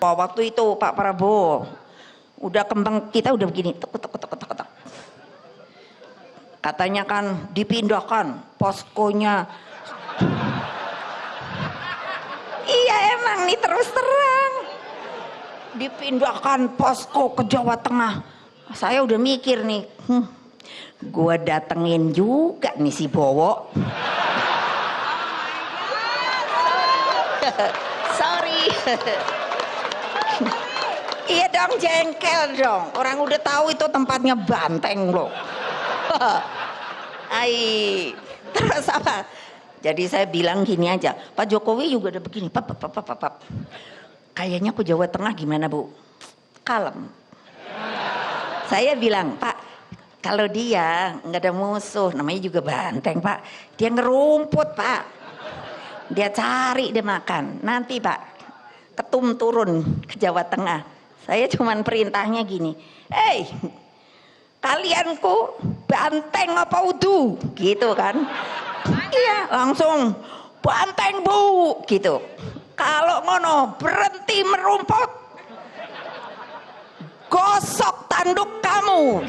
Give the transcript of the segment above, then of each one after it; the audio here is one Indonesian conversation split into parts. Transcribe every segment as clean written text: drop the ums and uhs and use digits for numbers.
Waktu itu Pak Prabowo udah kembang kita udah begini, tek. Katanya kan dipindahkan poskonya. Iya emang nih terus terang. Dipindahkan posko ke Jawa Tengah. Saya udah mikir nih, gua datengin juga nih si Bowo. Sorry. Iya dong, jengkel dong. Orang udah tahu itu tempatnya banteng loh. Terus apa? Jadi saya bilang gini aja, Pak Jokowi juga udah begini, Pak. Kayaknya ke Jawa Tengah gimana Bu? Kalem. Saya bilang, Pak, kalau dia nggak ada musuh, namanya juga banteng Pak. Dia ngerumput Pak. Dia cari, dia makan. Nanti Pak, ketum turun ke Jawa Tengah. Saya cuman perintahnya gini, hey, kalianku banteng apa udu? Gitu kan. Iya, langsung banteng Bu, gitu. Kalau ngono berhenti merumput, gosok tanduk kamu.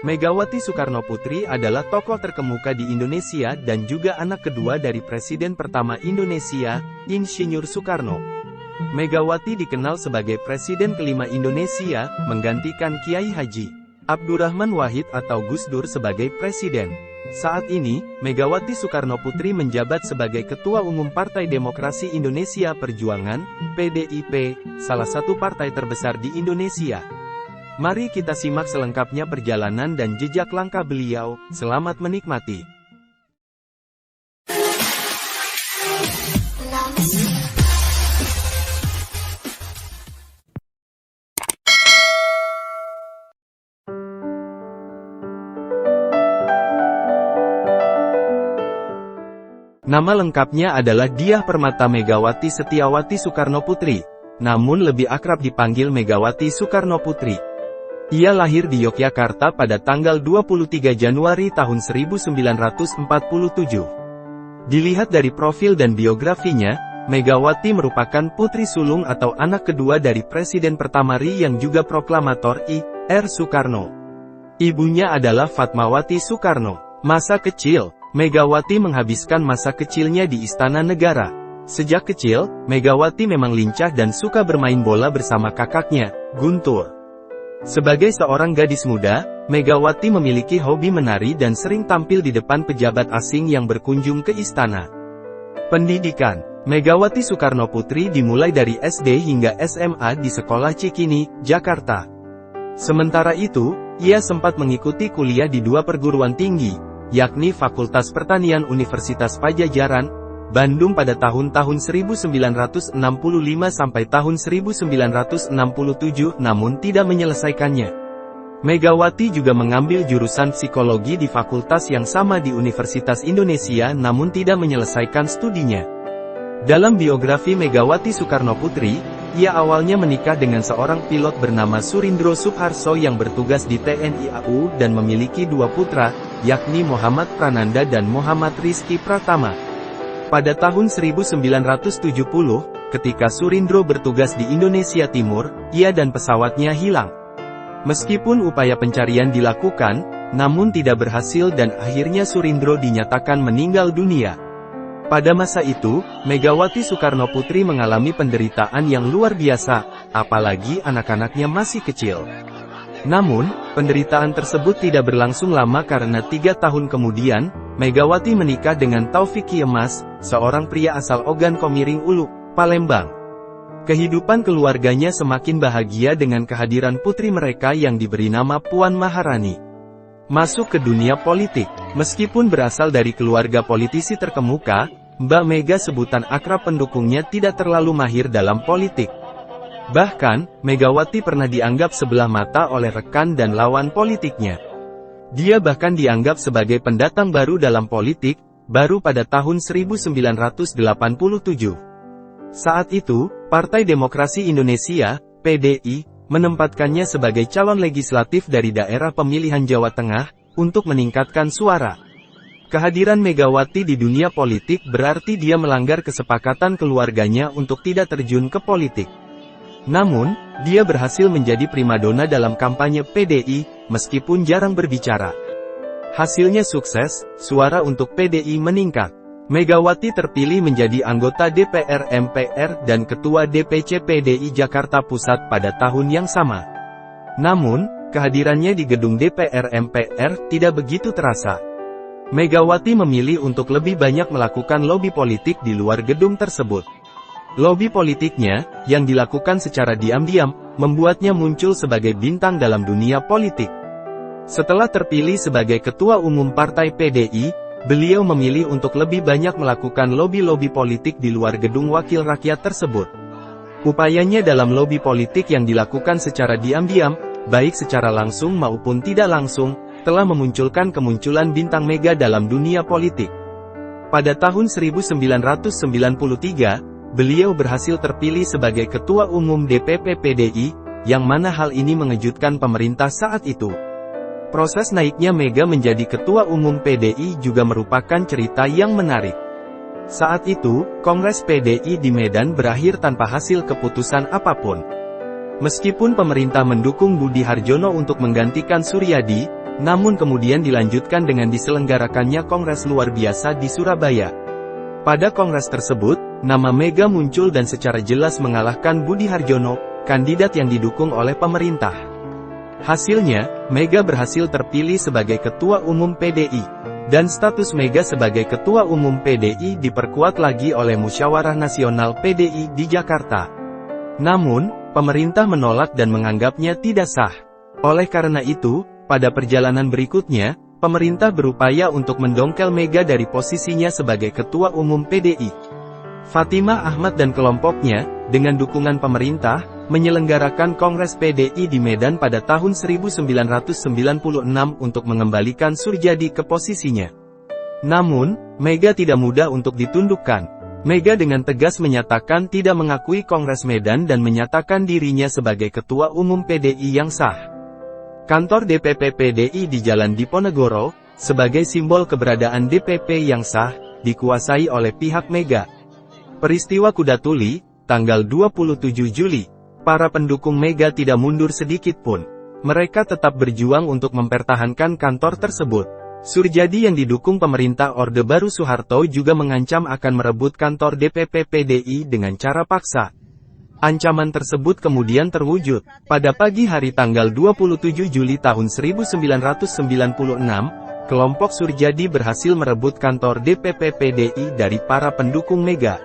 Megawati Soekarnoputri adalah tokoh terkemuka di Indonesia dan juga anak kedua dari Presiden pertama Indonesia, Insinyur Soekarno. Megawati dikenal sebagai Presiden kelima Indonesia, menggantikan Kiai Haji Abdurrahman Wahid atau Gus Dur sebagai Presiden. Saat ini, Megawati Soekarnoputri menjabat sebagai Ketua Umum Partai Demokrasi Indonesia Perjuangan, PDIP, salah satu partai terbesar di Indonesia. Mari kita simak selengkapnya perjalanan dan jejak langkah beliau. Selamat menikmati. Nama lengkapnya adalah Diah Permata Megawati Setiawati Soekarnoputri, namun lebih akrab dipanggil Megawati Soekarnoputri. Ia lahir di Yogyakarta pada tanggal 23 Januari tahun 1947. Dilihat dari profil dan biografinya, Megawati merupakan putri sulung atau anak kedua dari Presiden pertama RI yang juga proklamator I.R. Soekarno. Ibunya adalah Fatmawati Soekarno. Masa kecil, Megawati menghabiskan masa kecilnya di Istana Negara. Sejak kecil, Megawati memang lincah dan suka bermain bola bersama kakaknya, Guntur. Sebagai seorang gadis muda, Megawati memiliki hobi menari dan sering tampil di depan pejabat asing yang berkunjung ke istana. Pendidikan, Megawati Soekarnoputri dimulai dari SD hingga SMA di Sekolah Cikini, Jakarta. Sementara itu, ia sempat mengikuti kuliah di dua perguruan tinggi, yakni Fakultas Pertanian Universitas Padjadjaran, Bandung pada tahun-tahun 1965 sampai tahun 1967 namun tidak menyelesaikannya. Megawati juga mengambil jurusan psikologi di fakultas yang sama di Universitas Indonesia namun tidak menyelesaikan studinya. Dalam biografi Megawati Soekarnoputri, ia awalnya menikah dengan seorang pilot bernama Surindro Subharso yang bertugas di TNI AU dan memiliki dua putra, yakni Muhammad Prananda dan Muhammad Rizky Pratama. Pada tahun 1970, ketika Surindro bertugas di Indonesia Timur, ia dan pesawatnya hilang. Meskipun upaya pencarian dilakukan, namun tidak berhasil dan akhirnya Surindro dinyatakan meninggal dunia. Pada masa itu, Megawati Soekarnoputri mengalami penderitaan yang luar biasa, apalagi anak-anaknya masih kecil. Namun, penderitaan tersebut tidak berlangsung lama karena 3 tahun kemudian, Megawati menikah dengan Taufik Kiemas, seorang pria asal Ogan Komiring Ulu, Palembang. Kehidupan keluarganya semakin bahagia dengan kehadiran putri mereka yang diberi nama Puan Maharani. Masuk ke dunia politik, meskipun berasal dari keluarga politisi terkemuka, Mbak Mega sebutan akrab pendukungnya tidak terlalu mahir dalam politik. Bahkan, Megawati pernah dianggap sebelah mata oleh rekan dan lawan politiknya. Dia bahkan dianggap sebagai pendatang baru dalam politik, baru pada tahun 1987. Saat itu, Partai Demokrasi Indonesia, PDI, menempatkannya sebagai calon legislatif dari daerah pemilihan Jawa Tengah, untuk meningkatkan suara. Kehadiran Megawati di dunia politik berarti dia melanggar kesepakatan keluarganya untuk tidak terjun ke politik. Namun, dia berhasil menjadi primadona dalam kampanye PDI, meskipun jarang berbicara. Hasilnya sukses, suara untuk PDI meningkat. Megawati terpilih menjadi anggota DPR MPR dan Ketua DPC PDI Jakarta Pusat pada tahun yang sama. Namun, kehadirannya di gedung DPR MPR tidak begitu terasa. Megawati memilih untuk lebih banyak melakukan lobi politik di luar gedung tersebut. Lobi politiknya, yang dilakukan secara diam-diam, membuatnya muncul sebagai bintang dalam dunia politik. Setelah terpilih sebagai Ketua Umum Partai PDI, beliau memilih untuk lebih banyak melakukan lobi-lobi politik di luar gedung wakil rakyat tersebut. Upayanya dalam lobi politik yang dilakukan secara diam-diam, baik secara langsung maupun tidak langsung, telah memunculkan kemunculan bintang Mega dalam dunia politik. Pada tahun 1993, beliau berhasil terpilih sebagai Ketua Umum DPP PDI, yang mana hal ini mengejutkan pemerintah saat itu. Proses naiknya Mega menjadi Ketua Umum PDI juga merupakan cerita yang menarik. Saat itu, Kongres PDI di Medan berakhir tanpa hasil keputusan apapun. Meskipun pemerintah mendukung Budi Harjono untuk menggantikan Suryadi, namun kemudian dilanjutkan dengan diselenggarakannya Kongres luar biasa di Surabaya. Pada kongres tersebut, nama Mega muncul dan secara jelas mengalahkan Budi Harjono, kandidat yang didukung oleh pemerintah. Hasilnya, Mega berhasil terpilih sebagai Ketua Umum PDI, dan status Mega sebagai Ketua Umum PDI diperkuat lagi oleh Musyawarah Nasional PDI di Jakarta. Namun, pemerintah menolak dan menganggapnya tidak sah. Oleh karena itu, pada perjalanan berikutnya, pemerintah berupaya untuk mendongkel Mega dari posisinya sebagai Ketua Umum PDI. Fatimah Ahmad dan kelompoknya, dengan dukungan pemerintah, menyelenggarakan Kongres PDI di Medan pada tahun 1996 untuk mengembalikan Suryadi ke posisinya. Namun, Mega tidak mudah untuk ditundukkan. Mega dengan tegas menyatakan tidak mengakui Kongres Medan dan menyatakan dirinya sebagai Ketua Umum PDI yang sah. Kantor DPP PDI di Jalan Diponegoro, sebagai simbol keberadaan DPP yang sah, dikuasai oleh pihak Mega. Peristiwa Kuda Tuli, tanggal 27 Juli, para pendukung Mega tidak mundur sedikit pun. Mereka tetap berjuang untuk mempertahankan kantor tersebut. Suryadi yang didukung pemerintah Orde Baru Soeharto juga mengancam akan merebut kantor DPP PDI dengan cara paksa. Ancaman tersebut kemudian terwujud. Pada pagi hari tanggal 27 Juli tahun 1996, kelompok Suryadi berhasil merebut kantor DPP PDI dari para pendukung Mega.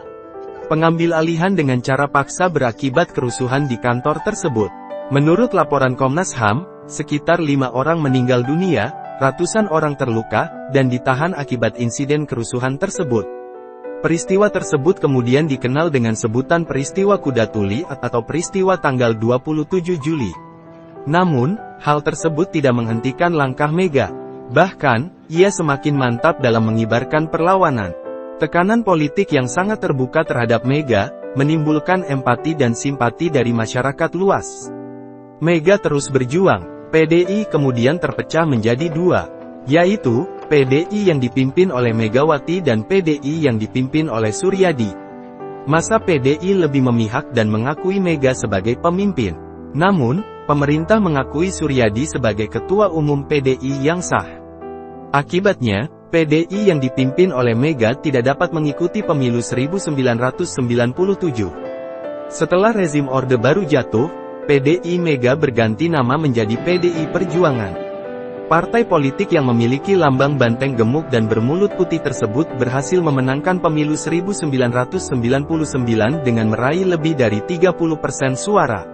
Pengambil alihan dengan cara paksa berakibat kerusuhan di kantor tersebut. Menurut laporan Komnas HAM, sekitar 5 orang meninggal dunia, ratusan orang terluka, dan ditahan akibat insiden kerusuhan tersebut. Peristiwa tersebut kemudian dikenal dengan sebutan peristiwa Kuda Tuli atau peristiwa tanggal 27 Juli. Namun, hal tersebut tidak menghentikan langkah Mega. Bahkan, ia semakin mantap dalam mengibarkan perlawanan. Tekanan politik yang sangat terbuka terhadap Mega, menimbulkan empati dan simpati dari masyarakat luas. Mega terus berjuang. PDI kemudian terpecah menjadi dua, yaitu PDI yang dipimpin oleh Megawati dan PDI yang dipimpin oleh Suryadi. Masa PDI lebih memihak dan mengakui Mega sebagai pemimpin. Namun, pemerintah mengakui Suryadi sebagai Ketua Umum PDI yang sah. Akibatnya, PDI yang dipimpin oleh Mega tidak dapat mengikuti pemilu 1997. Setelah rezim Orde Baru jatuh, PDI Mega berganti nama menjadi PDI Perjuangan. Partai politik yang memiliki lambang banteng gemuk dan bermulut putih tersebut berhasil memenangkan pemilu 1999 dengan meraih lebih dari 30% suara.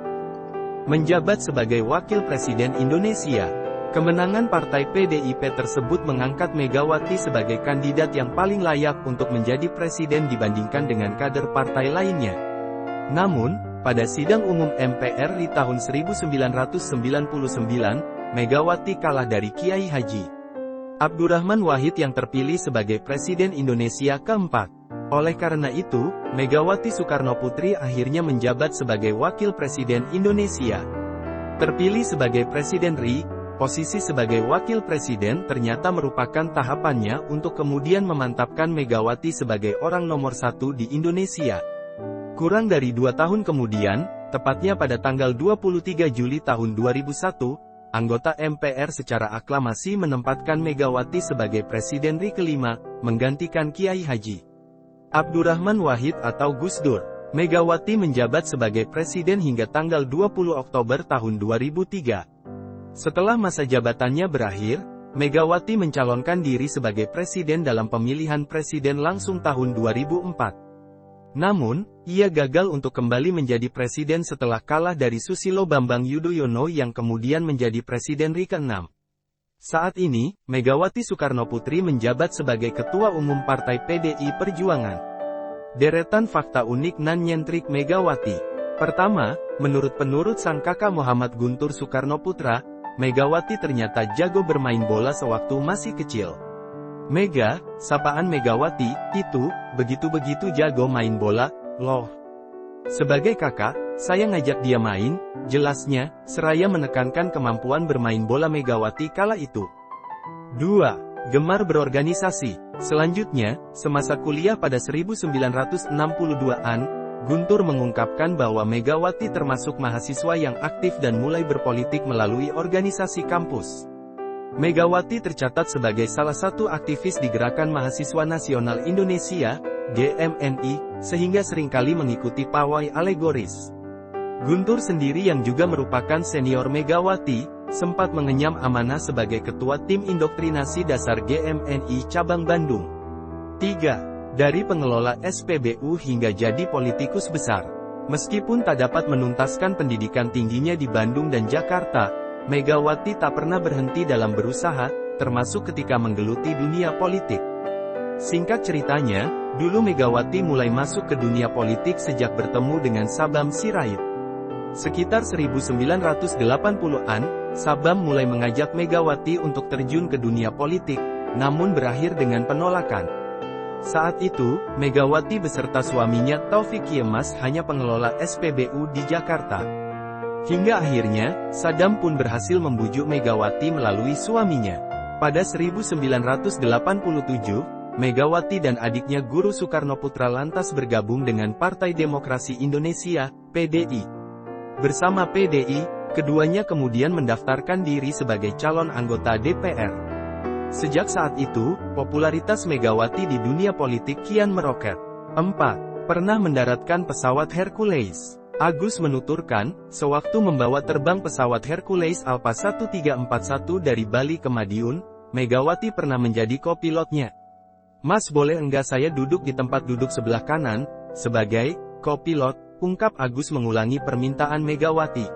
Menjabat sebagai Wakil Presiden Indonesia, kemenangan Partai PDIP tersebut mengangkat Megawati sebagai kandidat yang paling layak untuk menjadi presiden dibandingkan dengan kader partai lainnya. Namun, pada sidang umum MPR di tahun 1999, Megawati kalah dari Kiai Haji Abdurrahman Wahid yang terpilih sebagai Presiden Indonesia keempat. Oleh karena itu, Megawati Soekarnoputri akhirnya menjabat sebagai Wakil Presiden Indonesia. Terpilih sebagai Presiden RI, posisi sebagai wakil presiden ternyata merupakan tahapannya untuk kemudian memantapkan Megawati sebagai orang nomor satu di Indonesia. Kurang dari 2 tahun kemudian, tepatnya pada tanggal 23 Juli tahun 2001, anggota MPR secara aklamasi menempatkan Megawati sebagai Presiden RI kelima, menggantikan Kiai Haji Abdurrahman Wahid atau Gus Dur. Megawati menjabat sebagai presiden hingga tanggal 20 Oktober tahun 2003. Setelah masa jabatannya berakhir, Megawati mencalonkan diri sebagai presiden dalam pemilihan presiden langsung tahun 2004. Namun, ia gagal untuk kembali menjadi presiden setelah kalah dari Susilo Bambang Yudhoyono yang kemudian menjadi presiden RI ke-6. Saat ini, Megawati Soekarnoputri menjabat sebagai Ketua Umum Partai PDI Perjuangan. Deretan fakta unik nan nyentrik Megawati. Pertama, menurut penurut sang kakak Muhammad Guntur Soekarnoputra, Megawati ternyata jago bermain bola sewaktu masih kecil. Mega, sapaan Megawati, itu, begitu-begitu jago main bola, loh. Sebagai kakak, saya ngajak dia main, jelasnya, seraya menekankan kemampuan bermain bola Megawati kala itu. 2. Gemar berorganisasi. Selanjutnya, semasa kuliah pada 1962-an, Guntur mengungkapkan bahwa Megawati termasuk mahasiswa yang aktif dan mulai berpolitik melalui organisasi kampus. Megawati tercatat sebagai salah satu aktivis di Gerakan Mahasiswa Nasional Indonesia, GMNI, sehingga seringkali mengikuti pawai alegoris. Guntur sendiri yang juga merupakan senior Megawati, sempat mengenyam amanah sebagai ketua tim indoktrinasi dasar GMNI Cabang Bandung. 3. Dari pengelola SPBU hingga jadi politikus besar. Meskipun tak dapat menuntaskan pendidikan tingginya di Bandung dan Jakarta, Megawati tak pernah berhenti dalam berusaha, termasuk ketika menggeluti dunia politik. Singkat ceritanya, dulu Megawati mulai masuk ke dunia politik sejak bertemu dengan Sabam Sirait. Sekitar 1980-an, Sabam mulai mengajak Megawati untuk terjun ke dunia politik, namun berakhir dengan penolakan. Saat itu, Megawati beserta suaminya Taufik Yemas hanya pengelola SPBU di Jakarta. Hingga akhirnya, Saddam pun berhasil membujuk Megawati melalui suaminya. Pada 1987, Megawati dan adiknya Guru Soekarnoputra lantas bergabung dengan Partai Demokrasi Indonesia, PDI. Bersama PDI, keduanya kemudian mendaftarkan diri sebagai calon anggota DPR. Sejak saat itu, popularitas Megawati di dunia politik kian meroket. 4. Pernah mendaratkan pesawat Hercules. Agus menuturkan, sewaktu membawa terbang pesawat Hercules Alpha 1341 dari Bali ke Madiun, Megawati pernah menjadi kopilotnya. Mas boleh enggak saya duduk di tempat duduk sebelah kanan, sebagai kopilot, ungkap Agus mengulangi permintaan Megawati.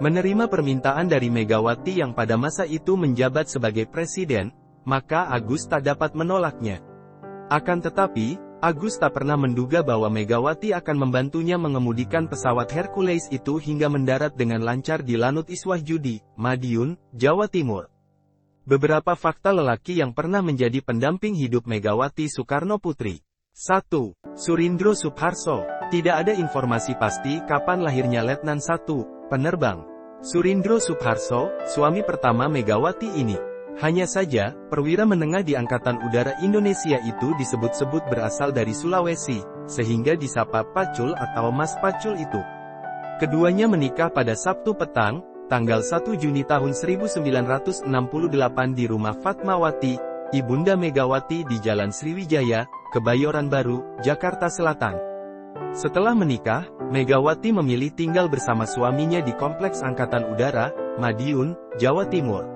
Menerima permintaan dari Megawati yang pada masa itu menjabat sebagai presiden, maka Agus tak dapat menolaknya. Akan tetapi, Agus tak pernah menduga bahwa Megawati akan membantunya mengemudikan pesawat Hercules itu hingga mendarat dengan lancar di Lanut Iswahjudi, Madiun, Jawa Timur. Beberapa fakta lelaki yang pernah menjadi pendamping hidup Megawati Soekarnoputri. 1. Surindro Subharso. Tidak ada informasi pasti kapan lahirnya Letnan 1, penerbang Surindro Subharso, suami pertama Megawati ini. Hanya saja, perwira menengah di Angkatan Udara Indonesia itu disebut-sebut berasal dari Sulawesi, sehingga disapa Pacul atau Mas Pacul itu. Keduanya menikah pada Sabtu petang, tanggal 1 Juni tahun 1968 di rumah Fatmawati, Ibunda Megawati di Jalan Sriwijaya, Kebayoran Baru, Jakarta Selatan. Setelah menikah, Megawati memilih tinggal bersama suaminya di Kompleks Angkatan Udara, Madiun, Jawa Timur.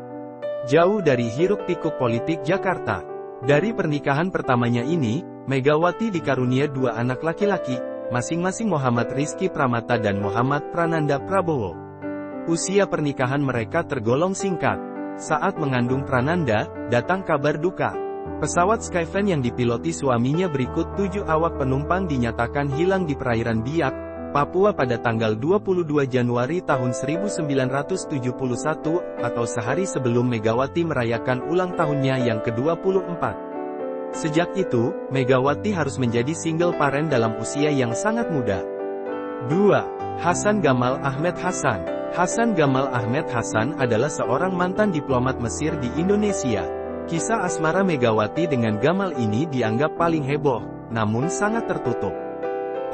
Jauh dari hiruk-pikuk politik Jakarta. Dari pernikahan pertamanya ini, Megawati dikarunia 2 anak laki-laki, masing-masing Muhammad Rizky Pramata dan Muhammad Prananda Prabowo. Usia pernikahan mereka tergolong singkat. Saat mengandung Prananda, datang kabar duka. Pesawat Skyvan yang dipiloti suaminya berikut 7 awak penumpang dinyatakan hilang di perairan Biak, Papua pada tanggal 22 Januari tahun 1971, atau sehari sebelum Megawati merayakan ulang tahunnya yang ke-24. Sejak itu, Megawati harus menjadi single parent dalam usia yang sangat muda. 2. Hasan Gamal Ahmed Hasan. Hasan Gamal Ahmed Hasan adalah seorang mantan diplomat Mesir di Indonesia. Kisah asmara Megawati dengan Gamal ini dianggap paling heboh, namun sangat tertutup.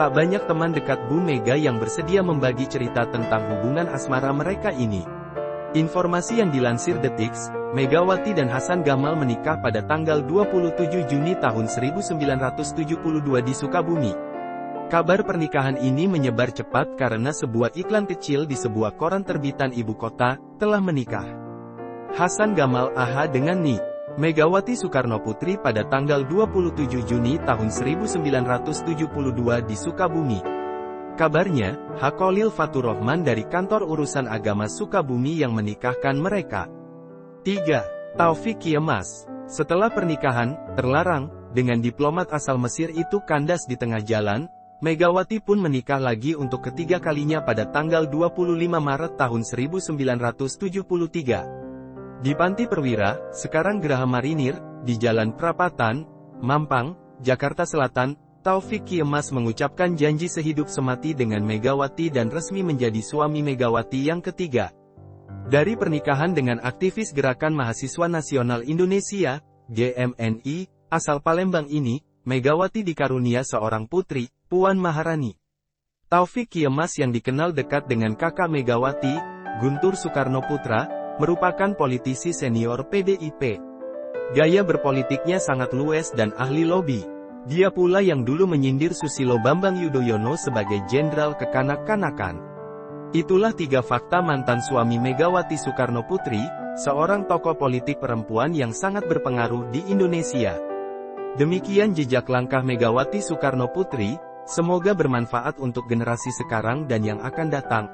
Tak banyak teman dekat Bu Mega yang bersedia membagi cerita tentang hubungan asmara mereka ini. Informasi yang dilansir Detik, Megawati dan Hasan Gamal menikah pada tanggal 27 Juni tahun 1972 di Sukabumi. Kabar pernikahan ini menyebar cepat karena sebuah iklan kecil di sebuah koran terbitan ibu kota, telah menikah. Hasan Gamal AH dengan Ni. Megawati Soekarnoputri pada tanggal 27 Juni tahun 1972 di Sukabumi. Kabarnya, Khalil Faturrahman dari Kantor Urusan Agama Sukabumi yang menikahkan mereka. 3. Taufik Kiemas. Setelah pernikahan, terlarang, dengan diplomat asal Mesir itu kandas di tengah jalan, Megawati pun menikah lagi untuk ketiga kalinya pada tanggal 25 Maret tahun 1973. Di Panti Perwira, sekarang Geraha Marinir, di Jalan Prapatan, Mampang, Jakarta Selatan, Taufik Kiemas mengucapkan janji sehidup semati dengan Megawati dan resmi menjadi suami Megawati yang ketiga. Dari pernikahan dengan aktivis Gerakan Mahasiswa Nasional Indonesia, GMNI, asal Palembang ini, Megawati dikarunia seorang putri, Puan Maharani. Taufik Kiemas yang dikenal dekat dengan kakak Megawati, Guntur Soekarnoputra, merupakan politisi senior PDIP. Gaya berpolitiknya sangat luwes dan ahli lobi. Dia pula yang dulu menyindir Susilo Bambang Yudhoyono sebagai jenderal kekanak-kanakan. Itulah 3 fakta mantan suami Megawati Soekarnoputri, seorang tokoh politik perempuan yang sangat berpengaruh di Indonesia. Demikian jejak langkah Megawati Soekarnoputri, semoga bermanfaat untuk generasi sekarang dan yang akan datang.